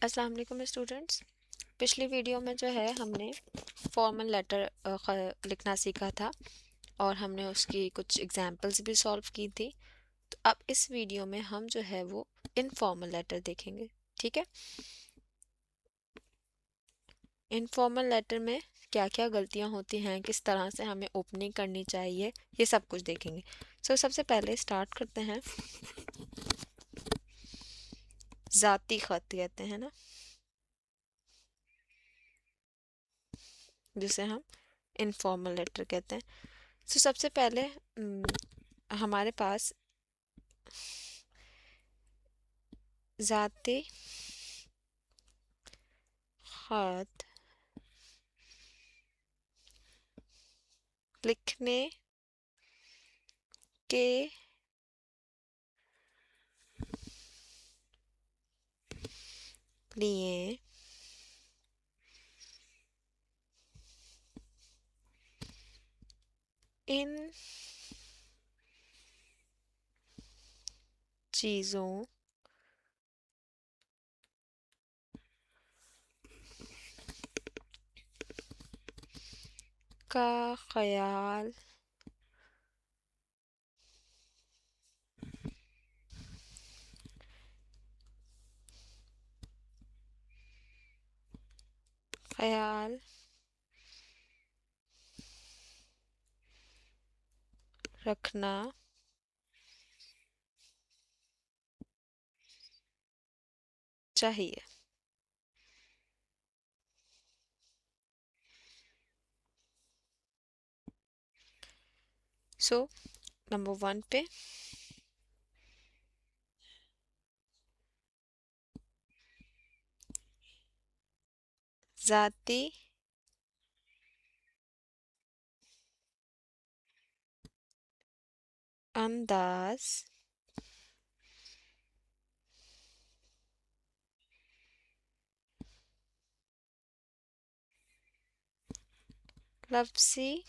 अस्सलाम वालेकुम स्टूडेंट्स। पिछली वीडियो में जो है हमने फॉर्मल लेटर लिखना सीखा था और हमने उसकी कुछ एग्जांपल्स भी सॉल्व की थी। तो अब इस वीडियो में हम जो है वो इनफॉर्मल लेटर देखेंगे। ठीक है, इनफॉर्मल लेटर में क्या क्या गलतियां होती हैं, किस तरह से हमें ओपनिंग करनी चाहिए, ये सब कुछ देखेंगे। सबसे पहले स्टार्ट करते हैं। ज़ाती ख़त कहते हैं ना, जिसे हम इनफॉर्मल लेटर कहते हैं। सबसे पहले हमारे पास ज़ाती ख़त लिखने के लिए इन चीज़ों का ख्याल ख्याल रखना चाहिए। नंबर 1 पे ज़ाती अंदाज लफ्ज़ी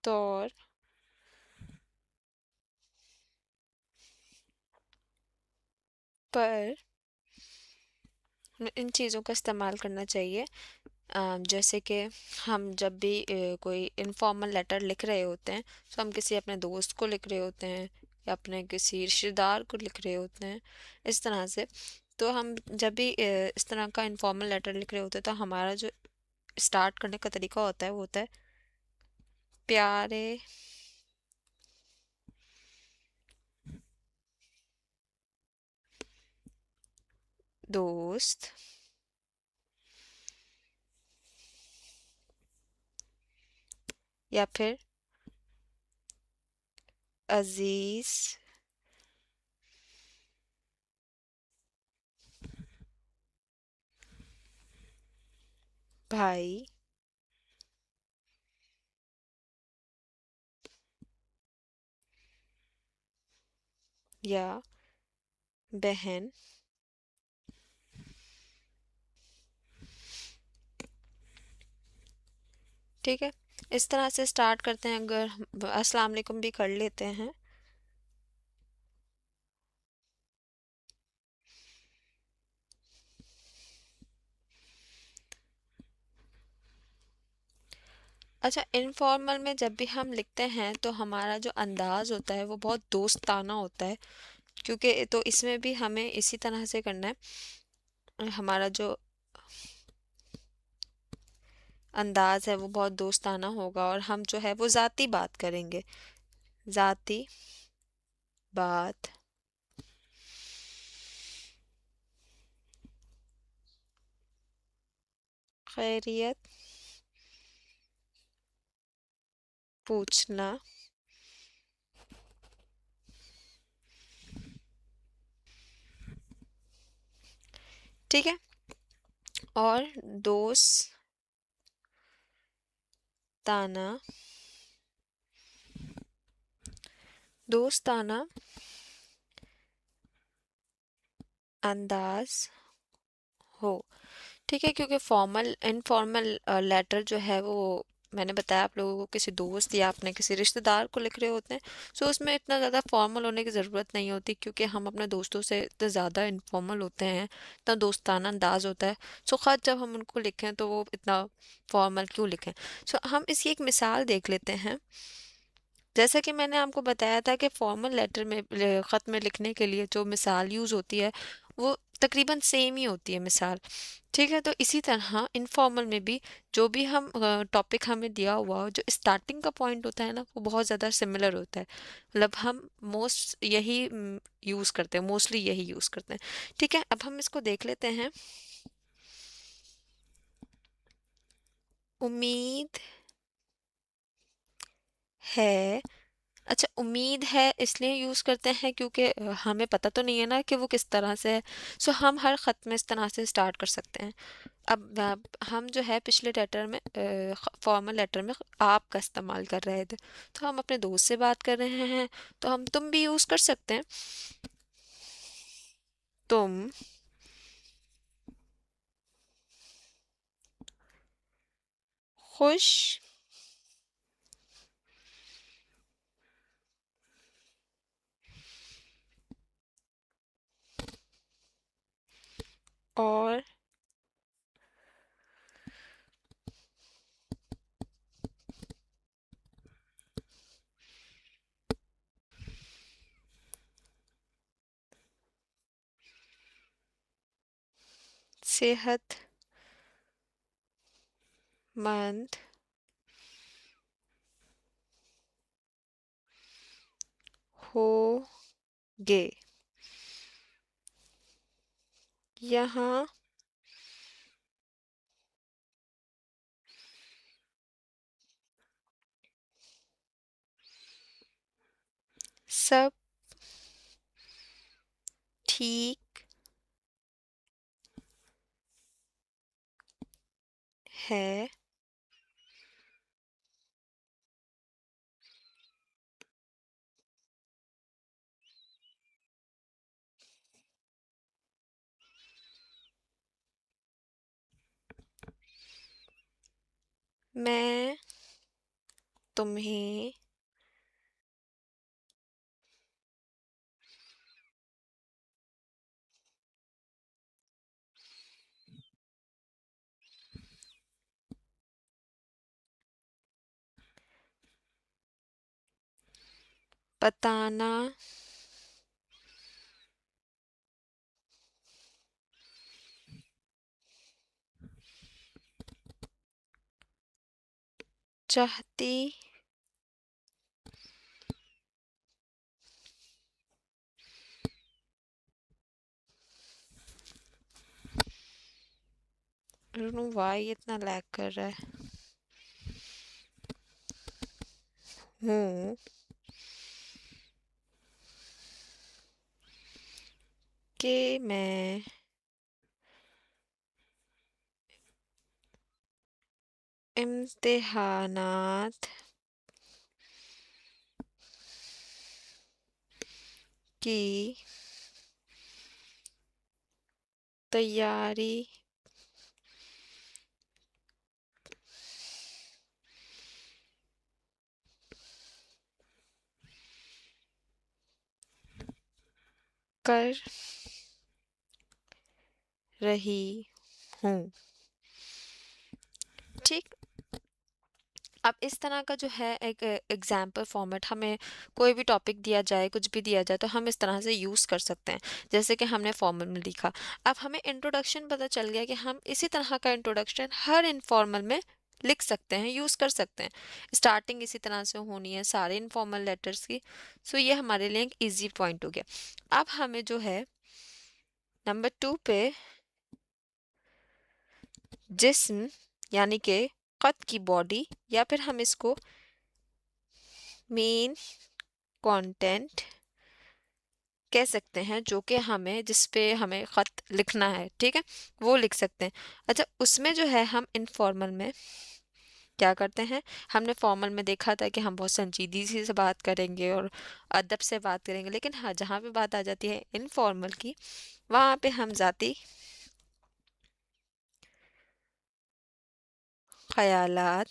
तौर पर इन चीज़ों का इस्तेमाल करना चाहिए। जैसे कि हम जब भी कोई इनफॉर्मल लेटर लिख रहे होते हैं, तो हम किसी अपने दोस्त को लिख रहे होते हैं या अपने किसी रिश्तेदार को लिख रहे होते हैं, इस तरह से। तो हम जब भी इस तरह का इनफॉर्मल लेटर लिख रहे होते हैं, तो हमारा जो स्टार्ट करने का तरीका होता है वो होता है प्यारे दोस्त, या फिर अजीज भाई या बहन। ठीक है, इस तरह से स्टार्ट करते हैं। अगर अस्सलाम वालेकुम भी कर लेते हैं। अच्छा, इनफॉर्मल में जब भी हम लिखते हैं तो हमारा जो अंदाज होता है वो बहुत दोस्ताना होता है, क्योंकि तो इसमें भी हमें इसी तरह से करना है। हमारा जो अंदाज है वो बहुत दोस्ताना होगा और हम जो है वो ज़ाती बात करेंगे। ज़ाती बात, खैरियत पूछना, ठीक है। और दोस्ताना, दोस्ताना अंदाज हो। ठीक है, क्योंकि फॉर्मल इनफॉर्मल लेटर जो है वो मैंने बताया आप लोगों को किसी दोस्त या अपने किसी रिश्तेदार को लिख रहे होते हैं, सो उसमें इतना ज़्यादा फॉर्मल होने की ज़रूरत नहीं होती, क्योंकि हम अपने दोस्तों से इतने ज़्यादा इनफॉर्मल होते हैं, इतना दोस्ताना अंदाज होता है। सो ख़त जब हम उनको लिखें तो वो इतना फॉर्मल क्यों लिखें। सो हम इसकी एक मिसाल देख लेते हैं। जैसा कि मैंने आपको बताया था कि फॉर्मल लेटर में ख़त में लिखने के लिए जो मिसाल यूज़ होती है वो तकरीबन सेम ही होती है मिसाल। ठीक है, तो इसी तरह इनफॉर्मल में भी जो भी हम टॉपिक हमें दिया हुआ हो, जो स्टार्टिंग का पॉइंट होता है ना, वो बहुत ज़्यादा सिमिलर होता है। मतलब हम मोस्ट यही यूज़ करते हैं, मोस्टली यही यूज़ करते हैं। ठीक है, अब हम इसको देख लेते हैं। उम्मीद है। अच्छा, उम्मीद है इसलिए यूज़ करते हैं क्योंकि हमें पता तो नहीं है ना कि वो किस तरह से है। सो हम हर ख़त में इस तरह से स्टार्ट कर सकते हैं। अब हम जो है पिछले लेटर में फॉर्मल लेटर में आप का इस्तेमाल कर रहे थे, तो हम अपने दोस्त से बात कर रहे हैं, तो हम तुम भी यूज़ कर सकते हैं। तुम खुश और सेहतमंद होगे। यहाँ सब ठीक है। मैं तुम्हें बताना चाहती हूँ। वाई इतना लैग कर रहा हूँ कि मैं इम्तिहानात की तैयारी कर रही हूँ। ठीक। अब इस तरह का जो है एक एग्जाम्पल फॉर्मेट, हमें कोई भी टॉपिक दिया जाए, कुछ भी दिया जाए, तो हम इस तरह से यूज़ कर सकते हैं। जैसे कि हमने फॉर्मल में लिखा, अब हमें इंट्रोडक्शन पता चल गया कि हम इसी तरह का इंट्रोडक्शन हर इनफॉर्मल में लिख सकते हैं, यूज़ कर सकते हैं। स्टार्टिंग इसी तरह से होनी है सारे इनफॉर्मल लेटर्स की। सो ये हमारे लिए एक ईजी पॉइंट हो गया। अब हमें जो है नंबर 2 पे जिस्म यानी कि ख़त की बॉडी, या फिर हम इसको मेन कंटेंट कह सकते हैं, जो कि हमें जिस पे हमें ख़त लिखना है, ठीक है, वो लिख सकते हैं। अच्छा, उसमें जो है हम इनफॉर्मल में क्या करते हैं, हमने फॉर्मल में देखा था कि हम बहुत संजीदगी से बात करेंगे और अदब से बात करेंगे, लेकिन हाँ, जहाँ पे बात आ जाती है इनफॉर्मल की, वहाँ पे हम ज़ाती ख्यालात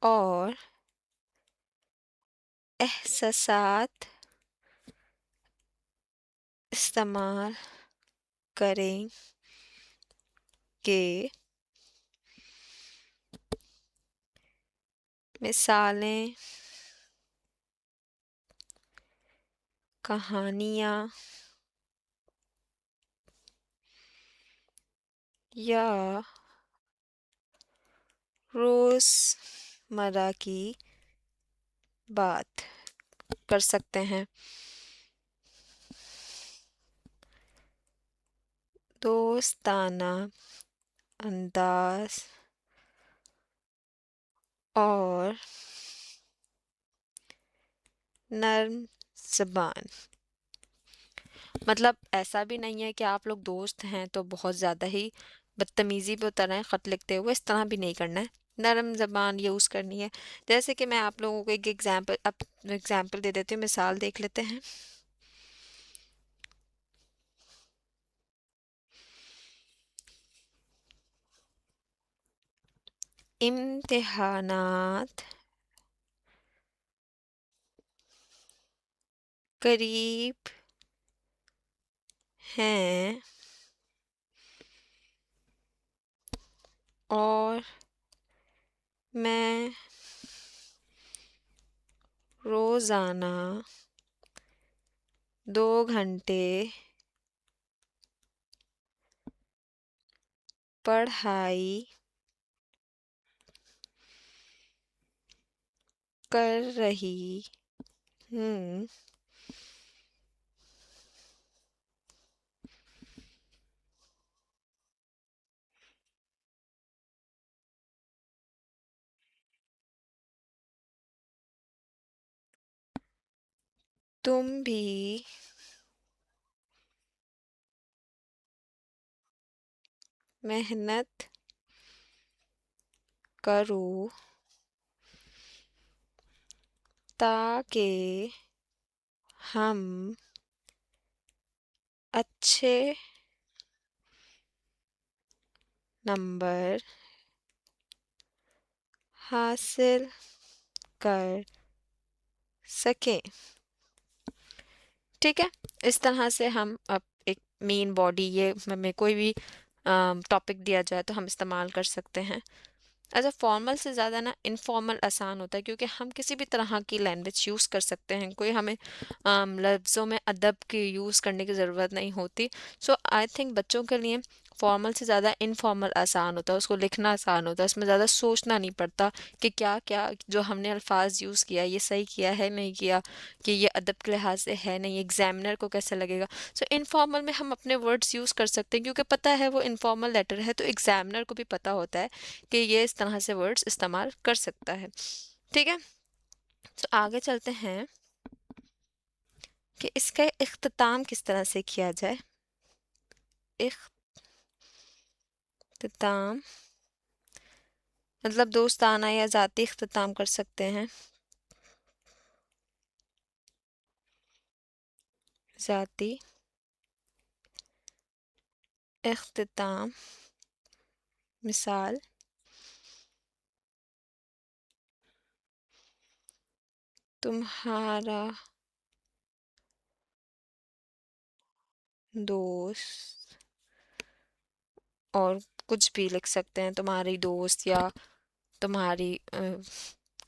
और एहसासात इस्तेमाल करेंगे। मिसालें, कहानियाँ या रोज़मर्रा की बात कर सकते हैं। दोस्ताना अंदाज और नर्म ज़बान। मतलब ऐसा भी नहीं है कि आप लोग दोस्त हैं तो बहुत ज़्यादा ही बदतमीज़ी पे उतर आए ख़त लिखते हुए, इस तरह भी नहीं करना है। नरम ज़बान यूज़ करनी है। जैसे कि मैं आप लोगों को एक एग्ज़ाम्पल दे देती हूँ, मिसाल देख लेते हैं। इम्तिहानात करीब हैं और मैं रोज़ाना 2 घंटे पढ़ाई कर रही हूँ। तुम भी मेहनत करो ताकि हम अच्छे नंबर हासिल कर सकें। ठीक है, इस तरह से हम अब एक मेन बॉडी ये में कोई भी टॉपिक दिया जाए तो हम इस्तेमाल कर सकते हैं। अच्छा, फॉर्मल से ज़्यादा ना इनफॉर्मल आसान होता है, क्योंकि हम किसी भी तरह की लैंग्वेज यूज़ कर सकते हैं। कोई हमें लफ्ज़ों में अदब की यूज़ करने की ज़रूरत नहीं होती। सो आई थिंक बच्चों के लिए फॉर्मल से ज़्यादा इनफॉर्मल आसान होता है, उसको लिखना आसान होता है, इसमें ज़्यादा सोचना नहीं पड़ता कि क्या क्या जो हमने अल्फाज यूज़ किया ये सही किया है नहीं किया, कि ये अदब के लिहाज से है नहीं, एग्जामिनर को कैसे लगेगा। सो इनफॉर्मल में हम अपने वर्ड्स यूज़ कर सकते हैं, क्योंकि पता है वो इनफॉर्मल लेटर है, तो एग्जामिनर को भी पता होता है कि ये इस तरह से वर्ड्स इस्तेमाल कर सकता है। ठीक है, तो आगे चलते हैं कि इसका इख्तिताम किस तरह से किया जाए। इख्तिताम मतलब दोस्ताना या ज़ाती इख्तिताम कर सकते हैं। ज़ाती इख्तिताम, मिसाल तुम्हारा दोस्त, और कुछ भी लिख सकते हैं, तुम्हारी दोस्त या तुम्हारी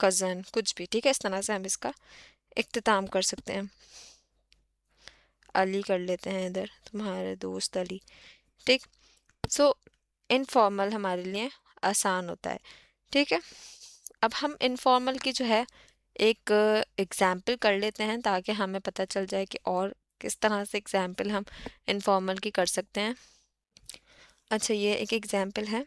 कज़न, कुछ भी। ठीक है, इस तरह से हम इसका इख्तिताम कर सकते हैं। अली कर लेते हैं इधर, तुम्हारे दोस्त अली। ठीक, सो इनफॉर्मल हमारे लिए आसान होता है। ठीक है, अब हम इनफॉर्मल की जो है एक एग्जाम्पल कर लेते हैं, ताकि हमें पता चल जाए कि और किस तरह से एग्जाम्पल हम इनफॉर्मल की कर सकते हैं। अच्छा, ये एक एग्जाम्पल है।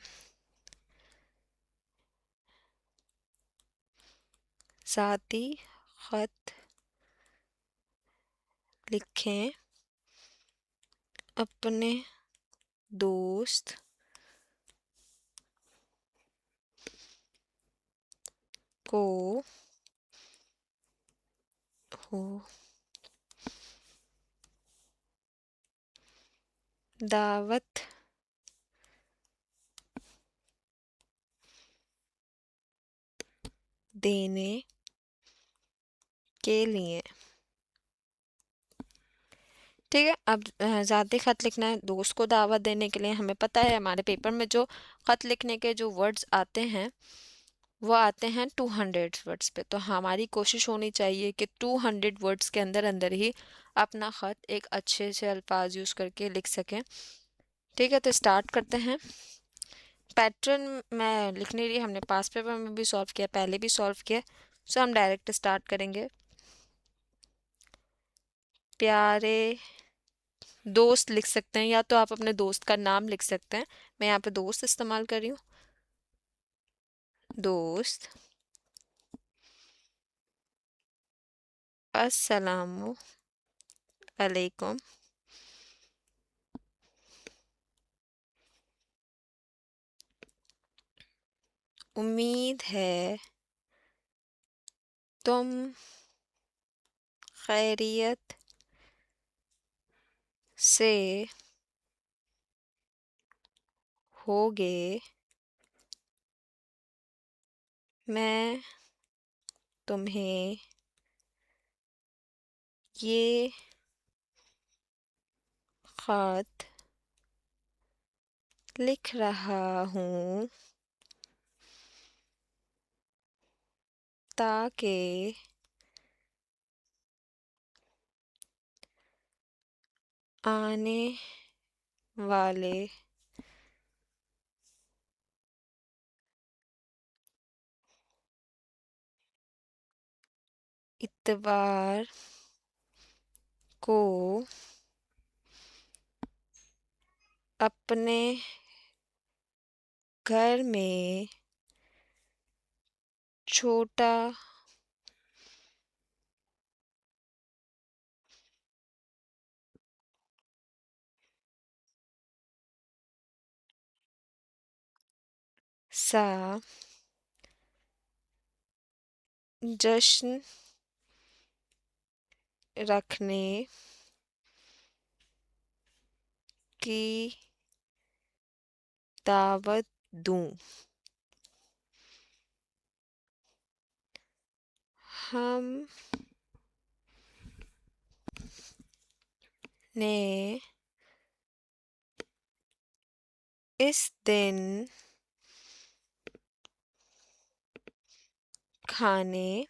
ज़ाती ख़त लिखें अपने दोस्त को हो दावत देने के लिए। ठीक है, अब ज़ाती ख़त लिखना है दोस्त को दावत देने के लिए। हमें पता है हमारे पेपर में जो ख़त लिखने के जो वर्ड्स आते हैं वो आते हैं 200 वर्ड्स पे। तो हमारी कोशिश होनी चाहिए कि 200 वर्ड्स के अंदर अंदर ही अपना ख़त एक अच्छे से अल्फाज यूज़ करके लिख सकें। ठीक है, तो स्टार्ट करते हैं। पैटर्न मैं लिख नहीं रही, हमने पास पेपर में भी सॉल्व किया, पहले भी सॉल्व किया, सो हम डायरेक्ट स्टार्ट करेंगे। प्यारे दोस्त लिख सकते हैं, या तो आप अपने दोस्त का नाम लिख सकते हैं। मैं यहाँ पे दोस्त इस्तेमाल कर रही हूँ, दोस्त। अस्सलामु अलैकुम। उम्मीद है तुम खैरियत से होगे। मैं तुम्हें ये खत लिख रहा हूँ ताकि आने वाले इतवार को अपने घर में छोटा सा जश्न रखने की दावत दूं। हम ने इस दिन खाने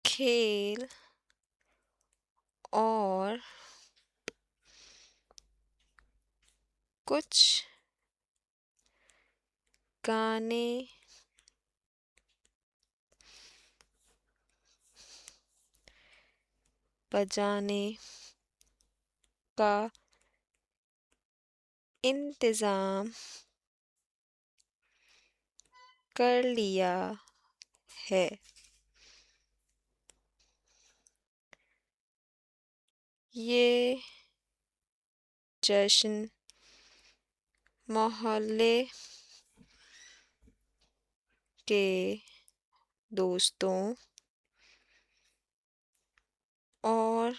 खेल और कुछ गाने बजाने का इंतज़ाम कर लिया है। ये जश्न मोहल्ले के दोस्तों और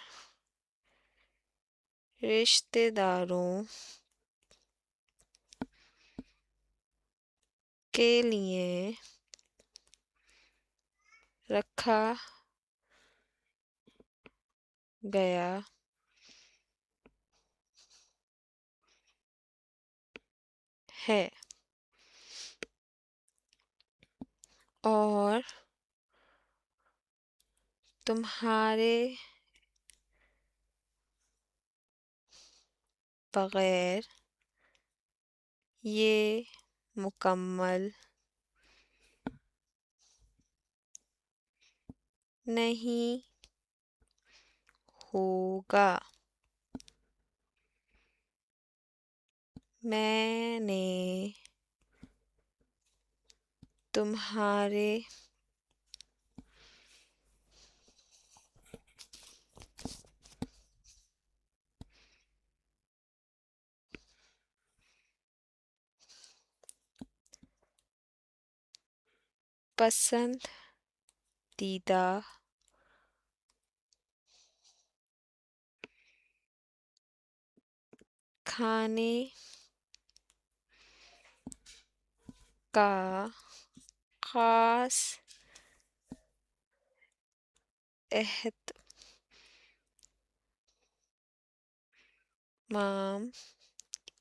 रिश्तेदारों के लिए रखा गया है और तुम्हारे बगैर ये मुकम्मल नहीं होगा। मैंने तुम्हारे पसंदीदा खाने का खास एहतमाम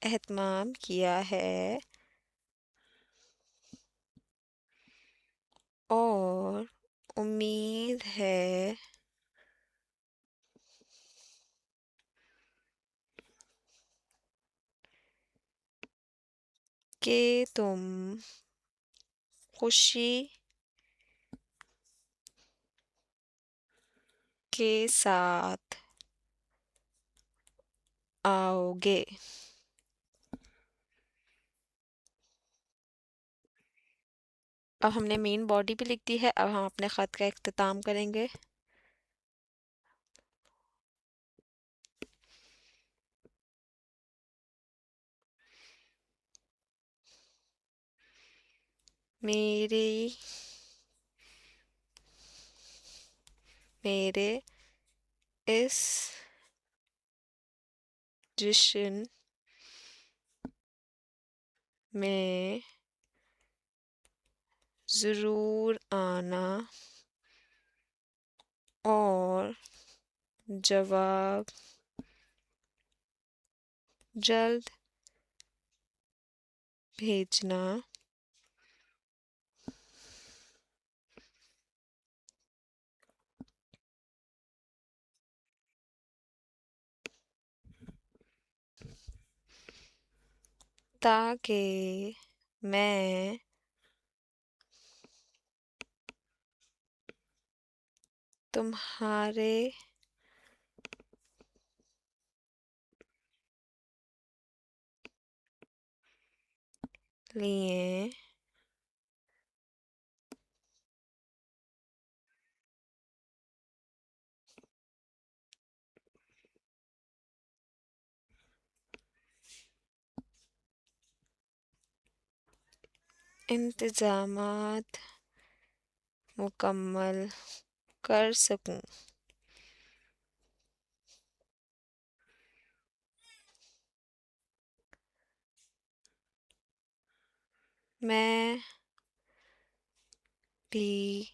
एहतमाम किया है और उम्मीद है कि तुम खुशी के साथ आओगे। अब हमने मेन बॉडी भी लिख दी है। अब हम अपने ख़त का इख्तिताम करेंगे। मेरी मेरे इस जश्न में ज़रूर आना और जवाब जल्द भेजना ताकि मैं तुम्हारे लिए इंतज़ामात मुकम्मल कर सकूं। मैं भी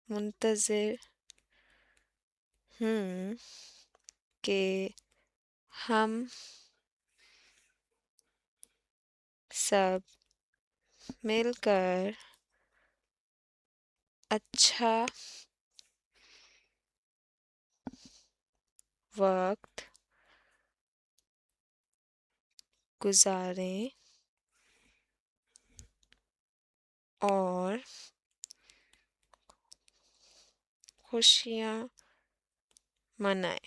मुंतज़िर हूँ कि हम सब मिलकर अच्छा वक्त गुजारें और खुशियाँ मनाएं।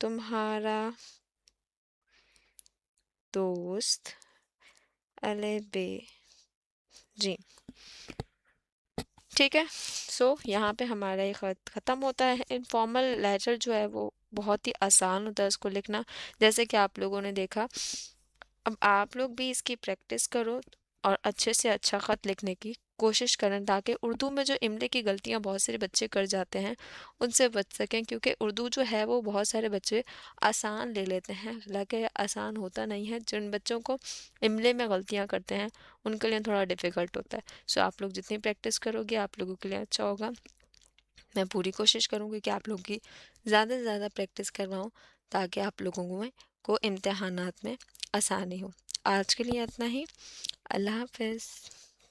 तुम्हारा दोस्त अलबे जी। ठीक है। यहाँ पे हमारा ये खत ख़त्म होता है। इनफॉर्मल लेटर जो है वो बहुत ही आसान होता है उसको लिखना, जैसे कि आप लोगों ने देखा। अब आप लोग भी इसकी प्रैक्टिस करो और अच्छे से अच्छा ख़त लिखने की कोशिश करें, ताकि उर्दू में जो इमले की गलतियाँ बहुत सारे बच्चे कर जाते हैं उनसे बच सकें, क्योंकि उर्दू जो है वो बहुत सारे बच्चे आसान ले लेते हैं, हालांकि ये आसान होता नहीं है। जिन बच्चों को इमले में गलतियाँ करते हैं उनके लिए थोड़ा डिफ़िकल्ट होता है। आप लोग जितनी प्रैक्टिस करोगे आप लोगों के लिए अच्छा होगा। मैं पूरी कोशिश करूँगी कि आप लोगों की ज़्यादा से ज़्यादा प्रैक्टिस करवाऊँ, ताकि आप लोगों को इम्तिहानात में आसानी हो। आज के लिए इतना ही। अल्लाह हाफ़िज़।